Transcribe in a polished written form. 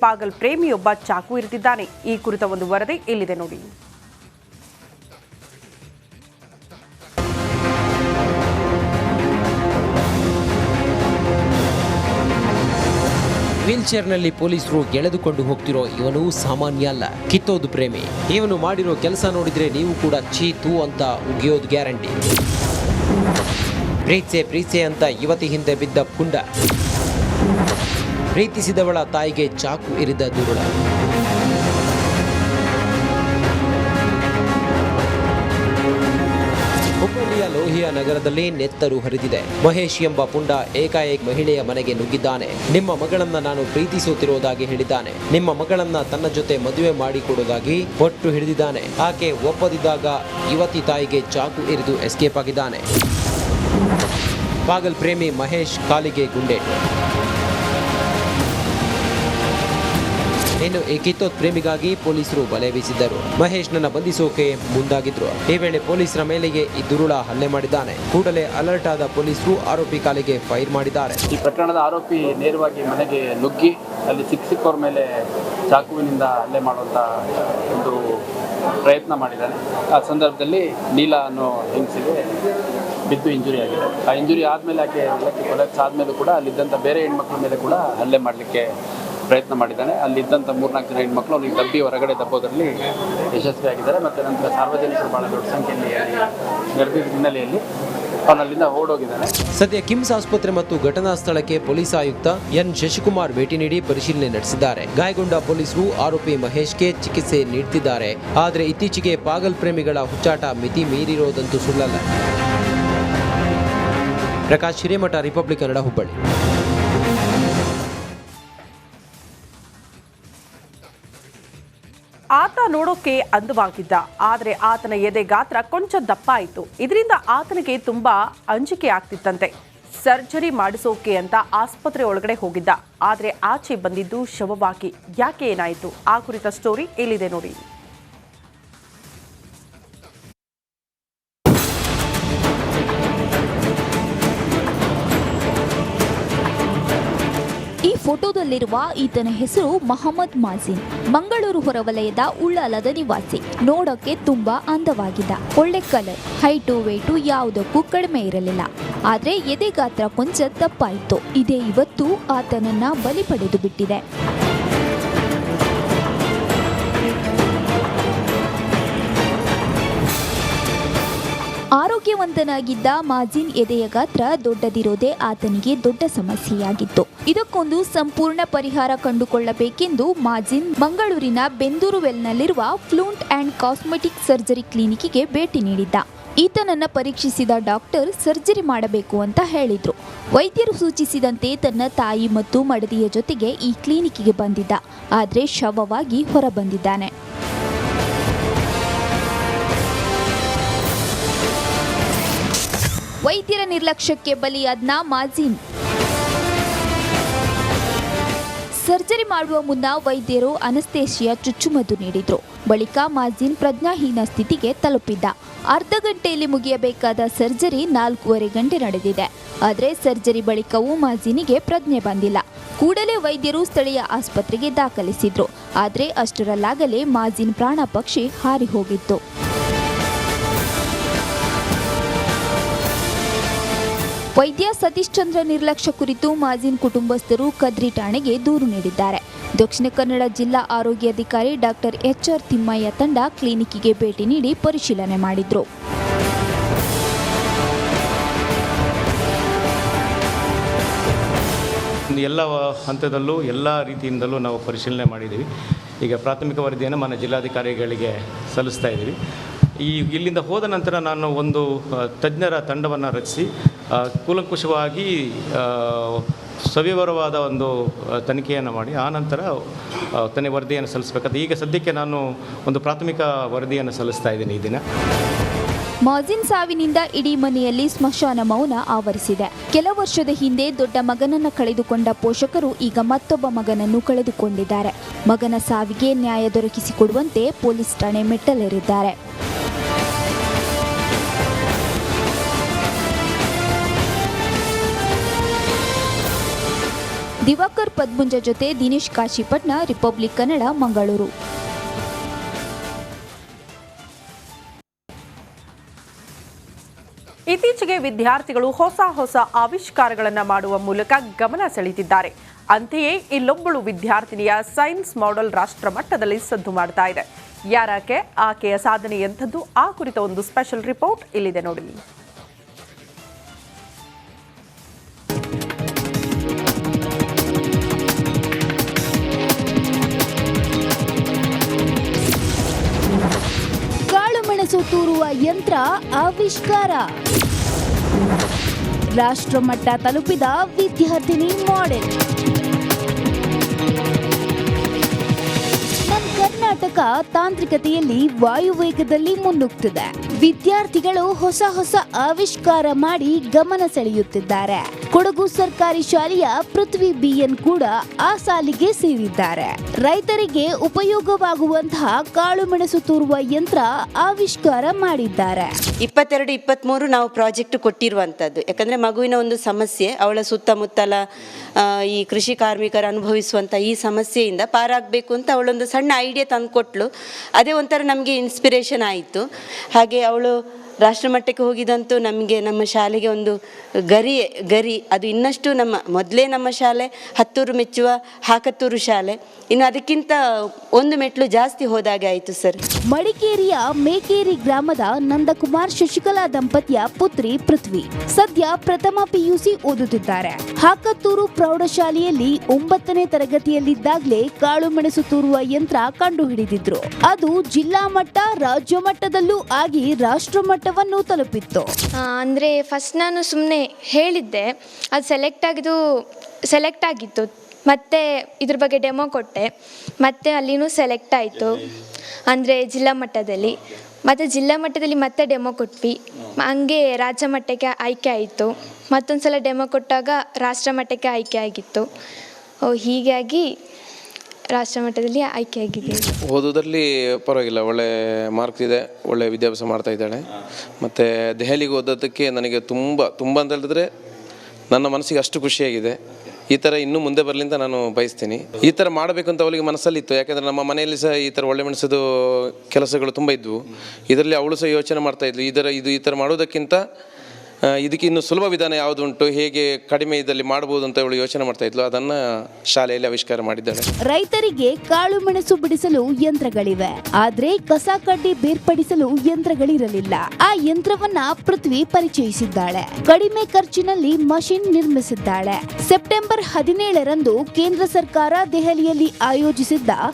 ಪಾಗಲ್ ಪ್ರೇಮಿಯೊಬ್ಬ ಚಾಕು ಇರಿದಿದ್ದಾನೆ. ಈ ಕುರಿತ ಒಂದು ವರದಿ ಇಲ್ಲಿದೆ ನೋಡಿ. ವೀಲ್ ಚೇರ್ನಲ್ಲಿ ಪೊಲೀಸರು ಎಳೆದುಕೊಂಡು ಹೋಗ್ತಿರೋ ಇವನು ಸಾಮಾನ್ಯ ಅಲ್ಲ, ಕಿತ್ತೋದು ಪ್ರೇಮಿ. ಇವನು ಮಾಡಿರೋ ಕೆಲಸ ನೋಡಿದ್ರೆ ನೀವು ಕೂಡ ಚೀತು ಅಂತ ಉಗಿಯೋದು ಗ್ಯಾರಂಟಿ. ಪ್ರೀತ್ಸೆ ಅಂತ ಯುವತಿ ಹಿಂದೆ ಬಿದ್ದ ಪುಂಡ, ಪ್ರೀತಿಸಿದವಳ ತಾಯಿಗೆ ಚಾಕು ಇರಿದ ದುರುಳ. ಹುಬ್ಬಳ್ಳಿಯ ಲೋಹಿಯಾ ನಗರದಲ್ಲಿ ನೆತ್ತರು ಹರಿದಿದೆ. ಮಹೇಶ್ ಎಂಬ ಪುಂಡ ಏಕಾಏಕಿ ಮಹಿಳೆಯ ಮನೆಗೆ ನುಗ್ಗಿದ್ದಾನೆ. ನಿಮ್ಮ ಮಗಳನ್ನ ನಾನು ಪ್ರೀತಿಸುತ್ತಿರುವುದಾಗಿ ಹೇಳಿದ್ದಾನೆ. ನಿಮ್ಮ ಮಗಳನ್ನ ತನ್ನ ಜೊತೆ ಮದುವೆ ಮಾಡಿಕೊಡುವುದಾಗಿ ಒಟ್ಟು ಹಿಡಿದಿದ್ದಾನೆ. ಆಕೆ ಒಪ್ಪದಿದ್ದಾಗ ಯುವತಿ ತಾಯಿಗೆ ಚಾಕು ಇರಿದು ಎಸ್ಕೇಪ್ ಆಗಿದ್ದಾನೆ. ಪಾಗಲ್ ಪ್ರೇಮಿ ಮಹೇಶ್ ಕಾಲಿಗೆ ಗುಂಡೇಟು. ಇನ್ನು ಈ ಕಿತ್ತೋದ್ ಪ್ರೇಮಿಗಾಗಿ ಪೊಲೀಸರು ಬಲೆ ಬೀಸಿದ್ದರು. ಮಹೇಶ್ನನ್ನ ಬಂಧಿಸೋಕೆ ಮುಂದಾಗಿದ್ರು. ಈ ವೇಳೆ ಪೊಲೀಸರ ಮೇಲೆಗೆ ಈ ದುರುಳ ಹಲ್ಲೆ ಮಾಡಿದ್ದಾನೆ. ಕೂಡಲೇ ಅಲರ್ಟ್ ಆದ ಪೊಲೀಸರು ಆರೋಪಿ ಕಾಲಿಗೆ ಫೈರ್ ಮಾಡಿದ್ದಾರೆ. ಈ ಪ್ರಕರಣದ ಆರೋಪಿ ನೇರವಾಗಿ ಮನೆಗೆ ನುಗ್ಗಿ ಅಲ್ಲಿ ಸಿಕ್ಕವ್ರ ಮೇಲೆ ಚಾಕುವಿನಿಂದ ಹಲ್ಲೆ ಮಾಡುವಂತ ಒಂದು ಪ್ರಯತ್ನ ಮಾಡಿದ್ದಾನೆ. ಆ ಸಂದರ್ಭದಲ್ಲಿ ನೀಲಾ ಅನ್ನೋ ಹೆಂಗಸಿಗೆ ಬಿದ್ದು ಇಂಜುರಿ ಆಗಿದೆ. ಆ ಇಂಜುರಿ ಆದಮೇಲೆ ಆಕೆ ಕೊಲೆಪ್ಸ್ ಆದಮೇಲೂ ಕೂಡ ಅಲ್ಲಿದ್ದಂಥ ಬೇರೆ ಹೆಣ್ಮಕ್ಳ ಮೇಲೆ ಕೂಡ ಹಲ್ಲೆ ಮಾಡಲಿಕ್ಕೆ ಪ್ರಯತ್ನ ಮಾಡಿದ್ದಾನೆ. ಅಲ್ಲಿದ್ದಂಥ 3-4 ಜನ ಹೆಣ್ಮಕ್ಳು ಅವನಿಗೆ ಡಬ್ಬಿ ಹೊರಗಡೆ ದಬ್ಬೋದ್ರಲ್ಲಿ ಯಶಸ್ವಿಯಾಗಿದ್ದಾರೆ. ಮತ್ತು ನಂತರ ಸಾರ್ವಜನಿಕರು ಭಾಳ ದೊಡ್ಡ ಸಂಖ್ಯೆಯಲ್ಲಿ ನೆರೆದಿದ್ದ ಹಿನ್ನೆಲೆಯಲ್ಲಿ ಅವನಲ್ಲಿಂದ ಓಡೋಗಿದ್ದಾನೆ. ಸದ್ಯ ಕಿಮ್ಸ್ ಆಸ್ಪತ್ರೆ ಮತ್ತು ಘಟನಾ ಸ್ಥಳಕ್ಕೆ ಪೊಲೀಸ್ ಆಯುಕ್ತ ಎನ್ ಶಶಿಕುಮಾರ್ ಭೇಟಿ ನೀಡಿ ಪರಿಶೀಲನೆ ನಡೆಸಿದ್ದಾರೆ. ಗಾಯಗೊಂಡ ಪೊಲೀಸರು ಆರೋಪಿ ಮಹೇಶ್ಗೆ ಚಿಕಿತ್ಸೆ ನೀಡುತ್ತಿದ್ದಾರೆ. ಆದರೆ ಇತ್ತೀಚೆಗೆ ಪಾಗಲ್ ಪ್ರೇಮಿಗಳ ಹುಚ್ಚಾಟ ಮಿತಿ ಮೀರಿರೋದಂತೂ ಸುಳ್ಳಲ್ಲ. ಪ್ರಕಾಶ್ ಹಿರೇಮಠ, ರಿಪಬ್ಲಿಕ್ ಕನ್ನಡ, ಹುಬ್ಬಳ್ಳಿ. ಆತ ನೋಡೋಕೆ ಅಂದವಾಗಿದ್ದ, ಆದರೆ ಆತನ ಎದೆ ಗಾತ್ರ ಕೊಂಚ ದಪ್ಪ ಆಯಿತು. ಇದರಿಂದ ಆತನಿಗೆ ತುಂಬಾ ಅಂಜಿಕೆ ಆಗ್ತಿತ್ತಂತೆ. ಸರ್ಜರಿ ಮಾಡಿಸೋಕೆ ಅಂತ ಆಸ್ಪತ್ರೆ ಒಳಗಡೆ ಹೋಗಿದ್ದ, ಆದರೆ ಆಚೆ ಬಂದಿದ್ದು ಶವವಾಗಿ. ಯಾಕೆ ಏನಾಯಿತು? ಆ ಕುರಿತ ಸ್ಟೋರಿ ಇಲ್ಲಿದೆ ನೋಡಿ. ಫೋಟೋದಲ್ಲಿರುವ ಈತನ ಹೆಸರು ಮೊಹಮ್ಮದ್ ಮಾಜಿನ್. ಮಂಗಳೂರು ಹೊರವಲಯದ ಉಳ್ಳಾಲದ ನಿವಾಸಿ. ನೋಡೋಕೆ ತುಂಬಾ ಅಂದವಾಗಿದ್ದ. ಒಳ್ಳೆ ಕಲರ್, ಹೈಟು ವೇಟು ಯಾವುದಕ್ಕೂ ಕಡಿಮೆ ಇರಲಿಲ್ಲ. ಆದ್ರೆ ಎದೆ ಗಾತ್ರ ಕೊಂಚ ದಪ್ಪ ಇತ್ತು. ಇದೇ ಇವತ್ತು ಆತನನ್ನ ಬಲಿ ಪಡೆದು ಬಿಟ್ಟಿದೆ. ಆರೋಗ್ಯವಂತನಾಗಿದ್ದ ಮಾಜಿನ್ ಎದೆಯ ಗಾತ್ರ ದೊಡ್ಡದಿರೋದೇ ಆತನಿಗೆ ದೊಡ್ಡ ಸಮಸ್ಯೆಯಾಗಿತ್ತು. ಇದಕ್ಕೊಂದು ಸಂಪೂರ್ಣ ಪರಿಹಾರ ಕಂಡುಕೊಳ್ಳಬೇಕೆಂದು ಮಾಜಿನ್ ಮಂಗಳೂರಿನ ಬೆಂದೂರುವೆಲ್ನಲ್ಲಿರುವ ಫ್ಲೂಂಟ್ ಅಂಡ್ ಕಾಸ್ಮೆಟಿಕ್ ಸರ್ಜರಿ ಕ್ಲಿನಿಕ್ಗೆ ಭೇಟಿ ನೀಡಿದ್ದ. ಈತನನ್ನ ಪರೀಕ್ಷಿಸಿದ ಡಾಕ್ಟರ್ ಸರ್ಜರಿ ಮಾಡಬೇಕು ಅಂತ ಹೇಳಿದ್ರು. ವೈದ್ಯರು ಸೂಚಿಸಿದಂತೆ ತನ್ನ ತಾಯಿ ಮತ್ತು ಮಡದಿಯ ಜೊತೆಗೆ ಈ ಕ್ಲಿನಿಕ್ಗೆ ಬಂದಿದ್ದ. ಆದ್ರೆ ಶವವಾಗಿ ಹೊರಬಂದಿದ್ದಾನೆ. ವೈದ್ಯರ ನಿರ್ಲಕ್ಷ್ಯಕ್ಕೆ ಬಲಿಯಾದ ಮಾಜಿನ್. ಸರ್ಜರಿ ಮಾಡುವ ಮುನ್ನ ವೈದ್ಯರು ಅನಸ್ತೇಶಿಯಾ ಚುಚ್ಚುಮದ್ದು ನೀಡಿದ್ರು. ಬಳಿಕ ಮಾಜಿನ್ ಪ್ರಜ್ಞಾಹೀನ ಸ್ಥಿತಿಗೆ ತಲುಪಿದ್ದ. ಅರ್ಧ ಗಂಟೆಯಲ್ಲಿ ಮುಗಿಯಬೇಕಾದ ಸರ್ಜರಿ 4.5 ಗಂಟೆ ನಡೆದಿದೆ. ಆದರೆ ಸರ್ಜರಿ ಬಳಿಕವೂ ಮಾಜಿನಿಗೆ ಪ್ರಜ್ಞೆ ಬಂದಿಲ್ಲ. ಕೂಡಲೇ ವೈದ್ಯರು ಸ್ಥಳೀಯ ಆಸ್ಪತ್ರೆಗೆ ದಾಖಲಿಸಿದ್ರು. ಆದರೆ ಅಷ್ಟರಲ್ಲಾಗಲೇ ಮಾಜಿನ್ ಪ್ರಾಣ ಪಕ್ಷಿ ಹಾರಿ ಹೋಗಿತ್ತು. ವೈದ್ಯ ಸತೀಶ್ ಚಂದ್ರ ನಿರ್ಲಕ್ಷ್ಯ ಕುರಿತು ಮಾಜಿನ್ ಕುಟುಂಬಸ್ಥರು ಕದ್ರಿ ಠಾಣೆಗೆ ದೂರು ನೀಡಿದ್ದಾರೆ. ದಕ್ಷಿಣ ಕನ್ನಡ ಜಿಲ್ಲಾ ಆರೋಗ್ಯಾಧಿಕಾರಿ ಡಾಕ್ಟರ್ HR ತಿಮ್ಮಯ್ಯ ತಂಡ ಕ್ಲಿನಿಕ್ಗೆ ಭೇಟಿ ನೀಡಿ ಪರಿಶೀಲನೆ ಮಾಡಿದ್ರು. ಎಲ್ಲ ಹಂತದಲ್ಲೂ ಎಲ್ಲ ರೀತಿಯಿಂದಲೂ ನಾವು ಪರಿಶೀಲನೆ ಮಾಡಿದ್ದೀವಿ. ಈಗ ಪ್ರಾಥಮಿಕ ವರದಿಯನ್ನು ಮಾನ್ಯ ಜಿಲ್ಲಾಧಿಕಾರಿಗಳಿಗೆ ಸಲ್ಲಿಸ್ತಾ ಇದ್ದೀವಿ. ಇಲ್ಲಿಂದ ಹೋದ ನಂತರ ನಾನು ಒಂದು ತಜ್ಞರ ತಂಡವನ್ನು ರಚಿಸಿ ಕೂಲಂಕುಷವಾಗಿ ಸವಿವರವಾದ ಒಂದು ತನಿಖೆಯನ್ನು ಮಾಡಿ ಆ ನಂತರ ವರದಿಯನ್ನು ಸಲ್ಲಿಸಬೇಕಾದ. ಈಗ ಸದ್ಯಕ್ಕೆ ನಾನು ಒಂದು ಪ್ರಾಥಮಿಕ ವರದಿಯನ್ನು ಸಲ್ಲಿಸ್ತಾ ಇದ್ದೀನಿ ಈ ದಿನ. ಮಾಜಿನ್ ಸಾವಿನಿಂದ ಇಡೀ ಮನೆಯಲ್ಲಿ ಸ್ಮಶಾನ ಮೌನ ಆವರಿಸಿದೆ. ಕೆಲ ವರ್ಷದ ಹಿಂದೆ ದೊಡ್ಡ ಮಗನನ್ನ ಕಳೆದುಕೊಂಡ ಪೋಷಕರು ಈಗ ಮತ್ತೊಬ್ಬ ಮಗನನ್ನು ಕಳೆದುಕೊಂಡಿದ್ದಾರೆ. ಮಗನ ಸಾವಿಗೆ ನ್ಯಾಯ ದೊರಕಿಸಿಕೊಡುವಂತೆ ಪೊಲೀಸ್ ಠಾಣೆ ಮೆಟ್ಟಲೇರಿದ್ದಾರೆ. ದಿವಾಕರ್ ಪದ್ಮುಂಜ ಜೊತೆ ದಿನೇಶ್ ಕಾಶಿಪಟ್ನ, ರಿಪಬ್ಲಿಕ್ ಕನ್ನಡ, ಮಂಗಳೂರು. ಇತ್ತೀಚೆಗೆ ವಿದ್ಯಾರ್ಥಿಗಳು ಹೊಸ ಆವಿಷ್ಕಾರಗಳನ್ನು ಮಾಡುವ ಮೂಲಕ ಗಮನ ಸೆಳೆದಿದ್ದಾರೆ. ಅಂತೆಯೇ ಇಲ್ಲೊಬ್ಬಳು ವಿದ್ಯಾರ್ಥಿನಿಯ ಸೈನ್ಸ್ ಮಾಡೆಲ್ ರಾಷ್ಟ್ರ ಮಟ್ಟದಲ್ಲಿ ಸದ್ದು ಮಾಡ್ತಾ ಇದೆ. ಯಾರಕ್ಕೆ, ಆಕೆಯ ಸಾಧನೆ ಎಂಥದ್ದು, ಆ ಕುರಿತ ಒಂದು ಸ್ಪೆಷಲ್ ರಿಪೋರ್ಟ್ ಇಲ್ಲಿದೆ ನೋಡಿ. ಕಾಳುಮೆಣಸು ತೂರುವ ಯಂತ್ರ ಆವಿಷ್ಕಾರ. ರಾಷ್ಟ್ರಮಟ್ಟ ತಲುಪಿದ ವಿದ್ಯಾರ್ಥಿನಿ ಮಾಡೆಲ್. ನಮ್ಮ ಕರ್ನಾಟಕ ತಾಂತ್ರಿಕತೆಯಲ್ಲಿ ವಾಯುವೇಗದಲ್ಲಿ ಮುನ್ನುಗ್ತಿದೆ. ವಿದ್ಯಾರ್ಥಿಗಳು ಹೊಸ ಆವಿಷ್ಕಾರ ಮಾಡಿ ಗಮನ ಸೆಳೆಯುತ್ತಿದ್ದಾರೆ. ಕೊಡಗು ಸರ್ಕಾರಿ ಶಾಲೆಯ ಪೃಥ್ವಿ BN ಕೂಡ ಆ ಸಾಲಿಗೆ ಸೇರಿದ್ದಾರೆ. ರೈತರಿಗೆ ಉಪಯೋಗವಾಗುವಂತಹ ಕಾಳುಮೆಣಸು ತೂರುವ ಯಂತ್ರ ಆವಿಷ್ಕಾರ ಮಾಡಿದ್ದಾರೆ. 22-23 ನಾವು ಪ್ರಾಜೆಕ್ಟ್ ಕೊಟ್ಟಿರುವಂಥದ್ದು. ಯಾಕಂದರೆ ಮಗುವಿನ ಒಂದು ಸಮಸ್ಯೆ, ಅವಳ ಸುತ್ತಮುತ್ತಲ ಈ ಕೃಷಿ ಕಾರ್ಮಿಕರು ಅನುಭವಿಸುವಂಥ ಈ ಸಮಸ್ಯೆಯಿಂದ ಪಾರಾಗಬೇಕು ಅಂತ ಅವಳೊಂದು ಸಣ್ಣ ಐಡಿಯಾ ತಂದುಕೊಟ್ಲು. ಅದೇ ಒಂಥರ ನಮಗೆ ಇನ್ಸ್ಪಿರೇಷನ್ ಆಯಿತು. ಹಾಗೆ ಅವಳು ರಾಷ್ಟ್ರಮಟ್ಟಕ್ಕೆ ಹೋಗಿದಂತೂ ನಮಗೆ, ನಮ್ಮ ಶಾಲೆಗೆ ಒಂದು ಗರಿ ಅದು ಇನ್ನಷ್ಟು ಮೊದಲೇ ನಮ್ಮ ಶಾಲೆ ಹತ್ತೂರು ಮೆಚ್ಚುವ ಹಾಕತ್ತೂರು ಶಾಲೆ, ಇನ್ನು ಅದಕ್ಕಿಂತ ಒಂದು ಮೆಟ್ಲು ಜಾಸ್ತಿ ಹೋದಾಗೆ ಆಯಿತು ಸರ್. ಮಡಿಕೇರಿಯ ಮೇಕೇರಿ ಗ್ರಾಮದ ನಂದಕುಮಾರ್ ಶಶಿಕಲಾ ದಂಪತಿಯ ಪುತ್ರಿ ಪೃಥ್ವಿ ಸದ್ಯ ಪ್ರಥಮ PUC ಓದುತ್ತಿದ್ದಾರೆ. ಹಾಕತ್ತೂರು ಪ್ರೌಢಶಾಲೆಯಲ್ಲಿ 9ನೇ ತರಗತಿಯಲ್ಲಿದ್ದಾಗಲೇ ಕಾಳುಮೆಣಸು ತೂರುವ ಯಂತ್ರ ಕಂಡುಹಿಡಿದಿದ್ರು. ಅದು ಜಿಲ್ಲಾ ಮಟ್ಟ, ರಾಜ್ಯ ಮಟ್ಟದಲ್ಲೂ ಆಗಿ ರಾಷ್ಟ್ರ ಮಟ್ಟವನ್ನು ತಲುಪಿತ್ತು. ಅಂದರೆ ಫಸ್ಟ್ ನಾನು ಸುಮ್ಮನೆ ಹೇಳಿದ್ದೆ, ಅದು ಸೆಲೆಕ್ಟ್ ಆಗಿತ್ತು. ಮತ್ತು ಇದ್ರ ಬಗ್ಗೆ ಡೆಮೋ ಕೊಟ್ಟೆ, ಮತ್ತು ಅಲ್ಲಿನೂ ಸೆಲೆಕ್ಟ್ ಆಯಿತು, ಅಂದರೆ ಜಿಲ್ಲಾ ಮಟ್ಟದಲ್ಲಿ. ಮತ್ತು ಜಿಲ್ಲಾ ಮಟ್ಟದಲ್ಲಿ ಮತ್ತೆ ಡೆಮೋ ಕೊಟ್ವಿ, ಹಂಗೆ ರಾಜ್ಯ ಮಟ್ಟಕ್ಕೆ ಆಯ್ಕೆ ಆಯಿತು. ಮತ್ತೊಂದು ಸಲ ಡೆಮೋ ಕೊಟ್ಟಾಗ ರಾಷ್ಟ್ರ ಮಟ್ಟಕ್ಕೆ ಆಯ್ಕೆ ಆಗಿತ್ತು. ಹೀಗಾಗಿ ರಾಷ್ಟ್ರ ಮಟ್ಟದಲ್ಲಿ ಆಯ್ಕೆ ಆಗಿದೆ. ಓದೋದ್ರಲ್ಲಿ ಪರವಾಗಿಲ್ಲ, ಒಳ್ಳೆ ಮಾರ್ಕ್ಸ್ ಇದೆ, ಒಳ್ಳೆ ವಿದ್ಯಾಭ್ಯಾಸ ಮಾಡ್ತಾ ಇದ್ದಾಳೆ. ಮತ್ತು ದೆಹಲಿಗೆ ಓದೋದಕ್ಕೆ ನನಗೆ ತುಂಬ ಅಂತ ಹೇಳಿದ್ರೆ ನನ್ನ ಮನಸ್ಸಿಗೆ ಅಷ್ಟು ಖುಷಿಯಾಗಿದೆ. ಈ ಥರ ಇನ್ನೂ ಮುಂದೆ ಬರಲಿ ಅಂತ ನಾನು ಬಯಸ್ತೀನಿ. ಈ ಥರ ಮಾಡಬೇಕು ಅಂತ ಅವಳಿಗೆ ಮನಸ್ಸಲ್ಲಿತ್ತು. ಯಾಕೆಂದರೆ ನಮ್ಮ ಮನೆಯಲ್ಲಿ ಸಹ ಈ ಥರ ಒಳ್ಳೆ ಮೆಣಸದು ಕೆಲಸಗಳು ತುಂಬ ಇದ್ವು. ಇದರಲ್ಲಿ ಅವಳು ಸಹ ಯೋಚನೆ ಮಾಡ್ತಾಯಿದ್ಲು, ಈ ಥರ ಮಾಡೋದಕ್ಕಿಂತ ಇದಕ್ಕೆ ಇನ್ನು ಸುಲಭ ವಿಧಾನ ಯಾವುದುಂಟು, ಹೇಗೆ ಕಡಿಮೆ ಇದರಲ್ಲಿ ಮಾಡಬಹುದು ಅಂತ ಅವಳು ಯೋಚನೆ ಮಾಡ್ತಾ ಇದ್ಲು. ಅದನ್ನು ಶಾಲೆಯಲ್ಲಿ ಆವಿಷ್ಕಾರ ಮಾಡಿದ್ದಾಳೆ. ರೈತರಿಗೆ ಕಾಳುಮೆಣಸು ಬಿಡಿಸಲು ಯಂತ್ರಗಳಿವೆ, ಆದ್ರೆ ಕಸ ಕಡ್ಡಿ ಬೇರ್ಪಡಿಸಲು ಯಂತ್ರಗಳಿರಲಿಲ್ಲ. ಆ ಯಂತ್ರವನ್ನ ಪೃಥ್ವಿ ಪರಿಚಯಿಸಿದ್ದಾಳೆ. ಕಡಿಮೆ ಖರ್ಚಿನಲ್ಲಿ ಮಷಿನ್ ನಿರ್ಮಿಸಿದ್ದಾಳೆ. ಸೆಪ್ಟೆಂಬರ್ 17ರಂದು ಕೇಂದ್ರ ಸರ್ಕಾರ ದೆಹಲಿಯಲ್ಲಿ ಆಯೋಜಿಸಿದ್ದ